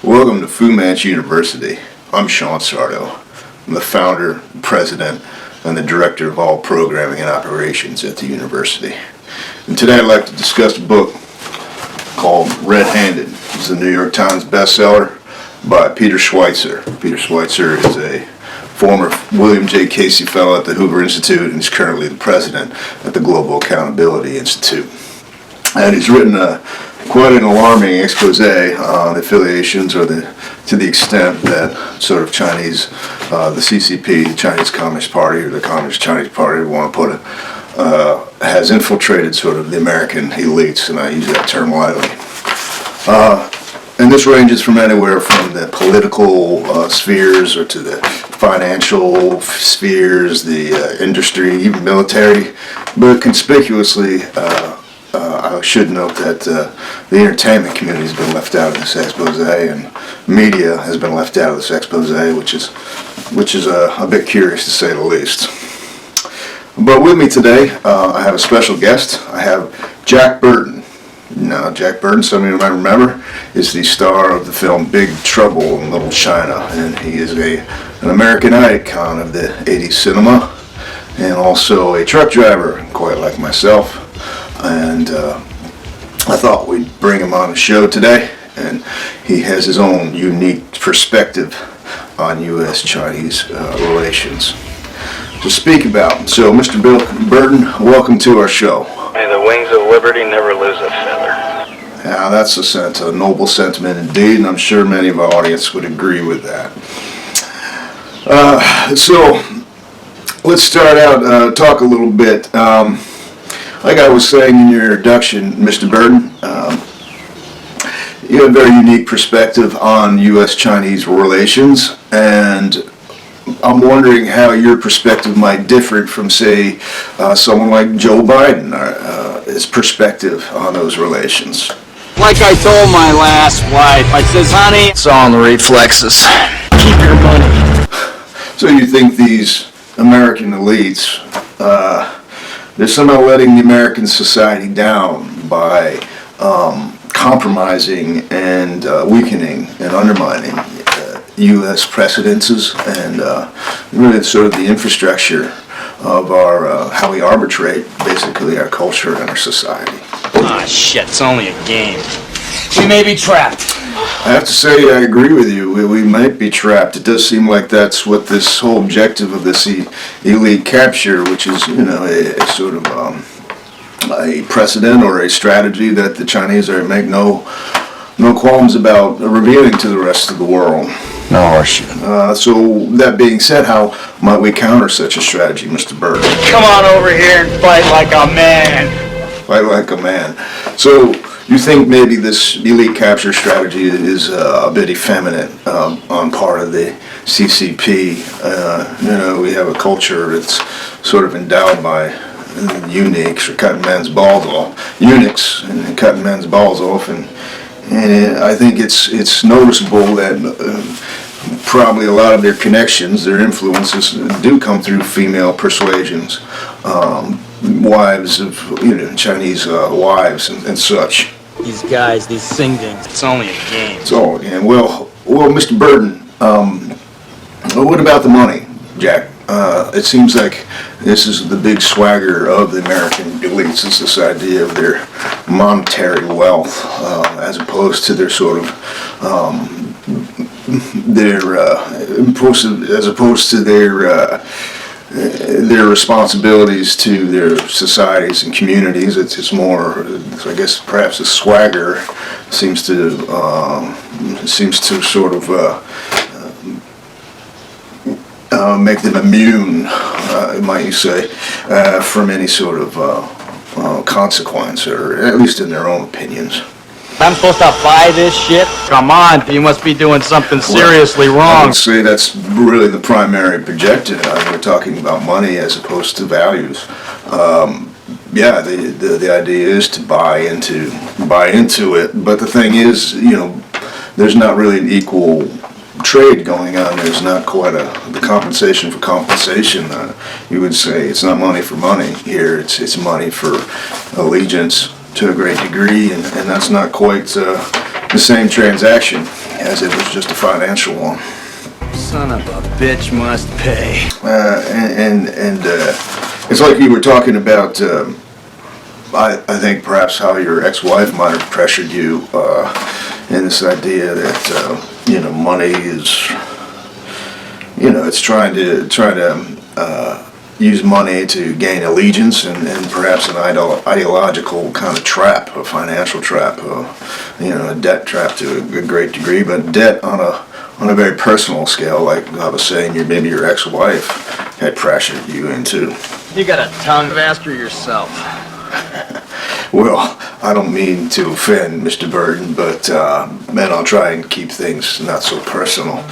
Welcome to Fu Manchu University. I'm Sean Sardo. I'm the founder, president, and the director of all programming and operations at the university. And today I'd like to discuss a book called Red-Handed. It's a New York Times bestseller by Peter Schweizer. Peter Schweizer is a former William J. Casey Fellow at the Hoover Institute and is currently the president at the Global Accountability Institute. And he's written quite an alarming expose on the affiliations, or to the extent that sort of Chinese, the CCP, the Chinese Communist Party, or the Communist Chinese Party, we want to put it, has infiltrated sort of the American elites, and I use that term lightly. And this ranges from anywhere from the political spheres or to the financial spheres, the industry, even military, but conspicuously I should note that the entertainment community has been left out of this expose, and media has been left out of this expose, which is a bit curious to say the least. But with me today, I have a special guest. I have Jack Burton. Now, Jack Burton, some of you might remember, is the star of the film Big Trouble in Little China, and he is an American icon of the 80s cinema, and also a truck driver, quite like myself. And I thought we'd bring him on the show today, and he has his own unique perspective on U.S.-Chinese relations to speak about. So, Mr. Bill Burton, welcome to our show. May the wings of liberty never lose a feather. Now, that's a noble sentiment indeed, and I'm sure many of our audience would agree with that. So, let's start out, talk a little bit. Like I was saying in your introduction, Mr. Burton, you have a very unique perspective on U.S.-Chinese relations, and I'm wondering how your perspective might differ from, say, someone like Joe Biden, his perspective on those relations. Like I told my last wife, I says, honey, it's all in the reflexes. Keep your money. So you think these American elites, they're somehow letting the American society down by compromising and weakening and undermining U.S. precedences and really sort of the infrastructure of our how we arbitrate basically our culture and our society. Ah, shit, it's only a game. We may be trapped. I have to say I agree with you. We might be trapped. It does seem like that's what this whole objective of this elite capture, which is, you know, a sort of a precedent or a strategy that the Chinese make no qualms about revealing to the rest of the world. No horseshit. So that being said, how might we counter such a strategy, Mr. Burton? Come on over here and fight like a man. Fight like a man. So you think maybe this elite capture strategy is a bit effeminate on part of the CCP? You know, we have a culture that's sort of endowed by eunuchs or cutting men's balls off, eunuchs and cutting men's balls off, and I think it's noticeable that probably a lot of their connections, their influences, do come through female persuasions, wives of Chinese wives and such. These guys, these sing-dings, it's only a game. It's all a game. Well, Mr. Burton, what about the money, Jack? It seems like this is the big swagger of the American elites, is this idea of their monetary wealth, as opposed to their sort of as opposed to their responsibilities to their societies and communities. It's more, I guess, perhaps the swagger seems to sort of make them immune, might you say, from any sort of consequence, or at least in their own opinions. I'm supposed to buy this shit? Come on, you must be doing something seriously wrong. I would say that's really the primary objective. We're talking about money as opposed to values. Yeah, the idea is to buy into it, but the thing is, there's not really an equal trade going on. There's not quite the compensation for compensation. You would say it's not money for money here. It's money for allegiance to a great degree, and that's not quite the same transaction as it was just a financial one. Son of a bitch must pay. It's like you were talking about. I think perhaps how your ex-wife might have pressured you in this idea that money is, it's trying to use money to gain allegiance and perhaps an ideological kind of trap, a financial trap, a debt trap to a great degree, but debt on a very personal scale, like I was saying, maybe your ex-wife had pressured you into. You got a tongue master yourself. Well, I don't mean to offend Mr. Burden, but man, I'll try and keep things not so personal.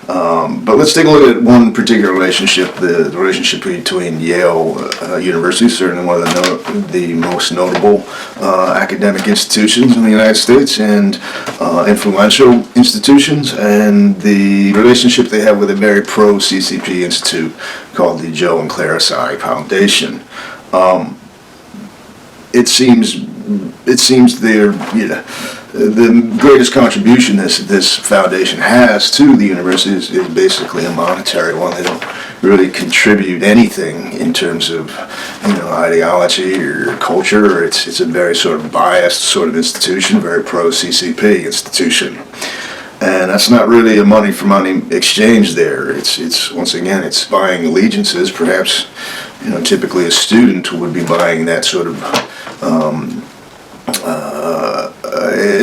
But let's take a look at one particular relationship, the relationship between Yale University, certainly one of the most notable academic institutions in the United States and influential institutions, and the relationship they have with a very pro-CCP institute called the Joe and Clara Tsai Foundation. It seems they're, the greatest contribution this foundation has to the university is basically a monetary one. They don't really contribute anything in terms of ideology or culture. It's a very sort of biased sort of institution, very pro-CCP institution. And that's not really a money for money exchange there. It's once again, it's buying allegiances. Perhaps, typically a student would be buying that sort of,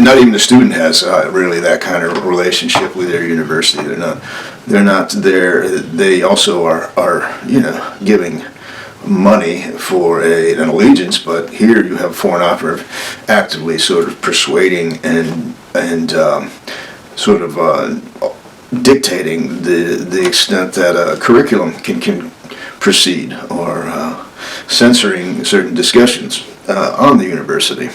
not even a student has really that kind of relationship with their university. They're not there. They also are giving money for an allegiance, but here you have a foreign operative actively sort of persuading and sort of dictating the extent that a curriculum can proceed, or censoring certain discussions on the university.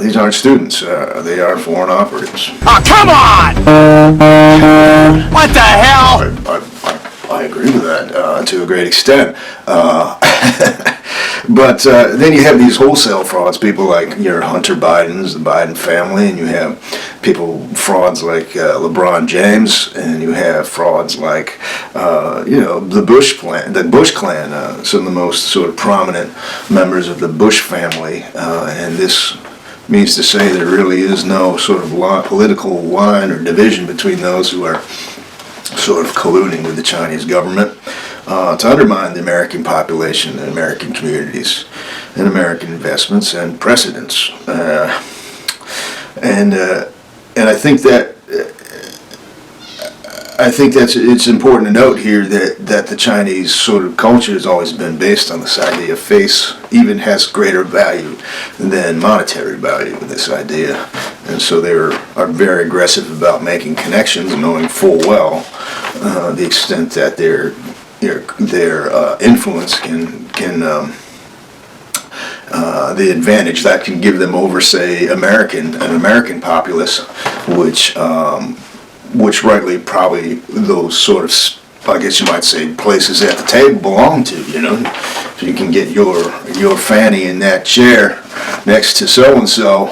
These aren't students, they are foreign operatives. Oh, come on! What the hell? I agree with that to a great extent. But then you have these wholesale frauds, people like your Hunter Bidens, the Biden family, and you have frauds like LeBron James, and you have frauds like, the Bush clan, some of the most sort of prominent members of the Bush family, and this means to say there really is no sort of political line or division between those who are sort of colluding with the Chinese government to undermine the American population and American communities and American investments and precedents. And I think it's important to note here that the Chinese sort of culture has always been based on this idea of face, even has greater value than monetary value in this idea. And so they are very aggressive about making connections, knowing full well the extent that their influence can the advantage that can give them over, say, an American populace, which rightly probably those sort of, I guess you might say, places at the table belong to. If you can get your fanny in that chair next to so and so,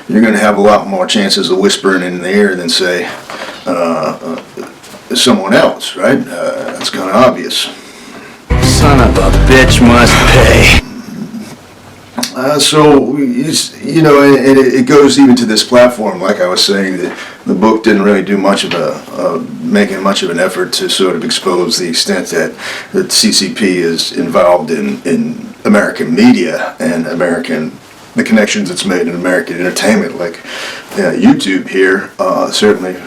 you're going to have a lot more chances of whispering in the ear than, say, someone else, right? That's kind of obvious. Son of a bitch must pay. So, it goes even to this platform. Like I was saying, the book didn't really do much of making much of an effort to sort of expose the extent that CCP is involved in American media and the connections it's made in American entertainment, like YouTube here. Certainly,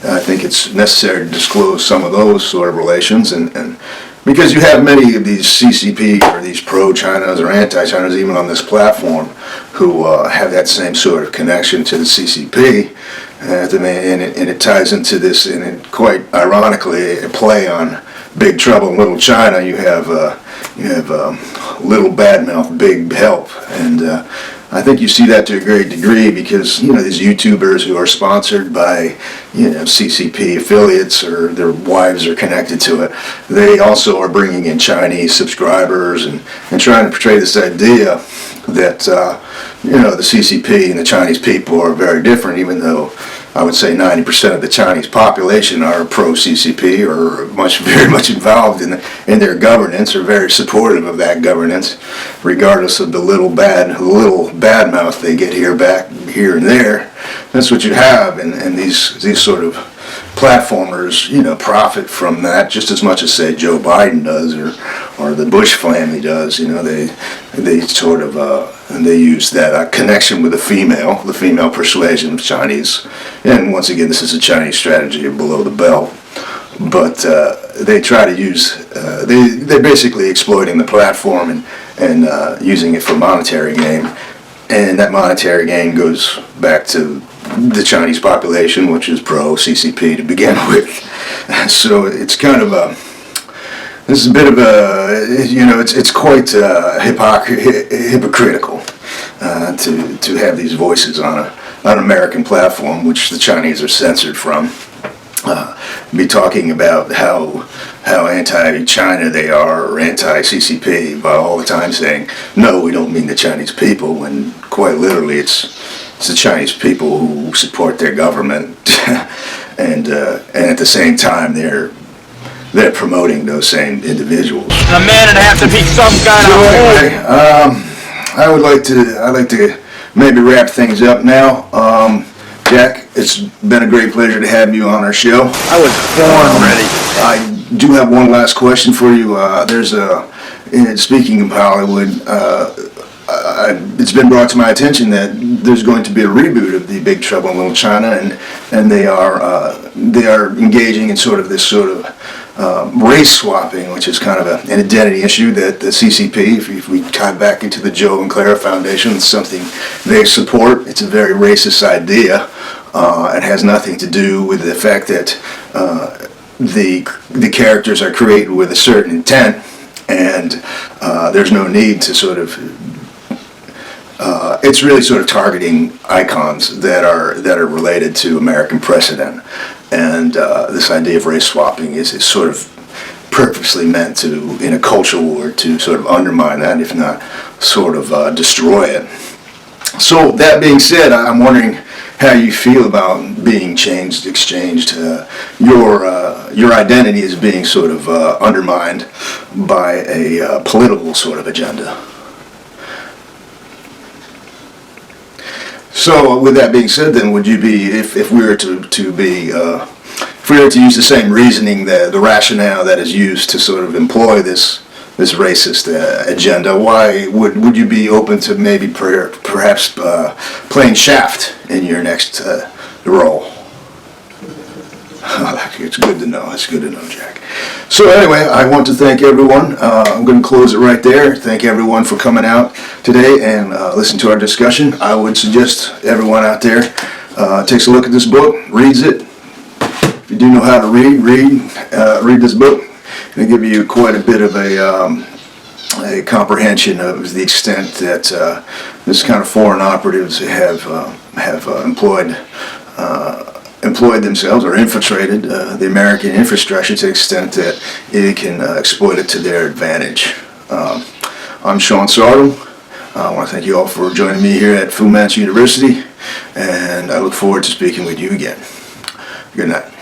I think it's necessary to disclose some of those sort of relations, and because you have many of these CCP or these pro-Chinas or anti-Chinas even on this platform who have that same sort of connection to the CCP, and it ties into this, and it quite ironically a play on Big Trouble in Little China. You have little badmouth, big help, and I think you see that to a great degree because these YouTubers who are sponsored by CCP affiliates or their wives are connected to it. They also are bringing in Chinese subscribers and trying to portray this idea that the CCP and the Chinese people are very different, even though I would say 90% of the Chinese population are pro-CCP or very much involved in their governance, or very supportive of that governance, regardless of the little bad mouth they get here and there. That's what you have, and these sort of platformers, profit from that just as much as, say, Joe Biden does, or the Bush family does. They sort of they use that connection with the female persuasion of Chinese. And once again, this is a Chinese strategy of below the belt. But they try to use they're basically exploiting the platform and using it for monetary gain. And that monetary gain goes back to the Chinese population, which is pro-CCP to begin with. So it's kind of this is a bit of it's quite hypocritical to have these voices on an American platform, which the Chinese are censored from. Be talking about how anti-China they are, or anti-CCP, by all the time saying, no, we don't mean the Chinese people, when quite literally it's the Chinese people who support their government, and at the same time they're promoting those same individuals. A man would have to be some kind of anyway, I'd like to maybe wrap things up now. Jack, it's been a great pleasure to have you on our show. I was born ready. I do have one last question for you. Speaking of Hollywood, it's been brought to my attention that there's going to be a reboot of The Big Trouble in Little China, and they are engaging in this race swapping, which is kind of an identity issue that the CCP, if we tie back into the Joe and Clara Foundation, it's something they support. It's a very racist idea. It has nothing to do with the fact that the characters are created with a certain intent, and there's no need to it's really targeting icons that are related to American precedent, and this idea of race swapping is purposely meant to, in a culture war, to undermine that, if not destroy it. So that being said, I'm wondering how you feel about being exchanged. Your identity is being undermined by a political agenda. So, with that being said, then, would you be, if we were to use the same reasoning, the rationale that is used to employ this racist agenda, why would you be open to maybe perhaps playing Shaft in your next role? It's good to know. It's good to know, Jack. So anyway, I want to thank everyone. I'm going to close it right there. Thank everyone for coming out today and listen to our discussion. I would suggest everyone out there takes a look at this book, reads it. If you do know how to read this book. It'll give you quite a bit of a comprehension of the extent that this kind of foreign operatives have employed themselves or infiltrated the American infrastructure to the extent that it can exploit it to their advantage. I'm Sean Sardo. I want to thank you all for joining me here at Fu Manchu University, and I look forward to speaking with you again. Good night.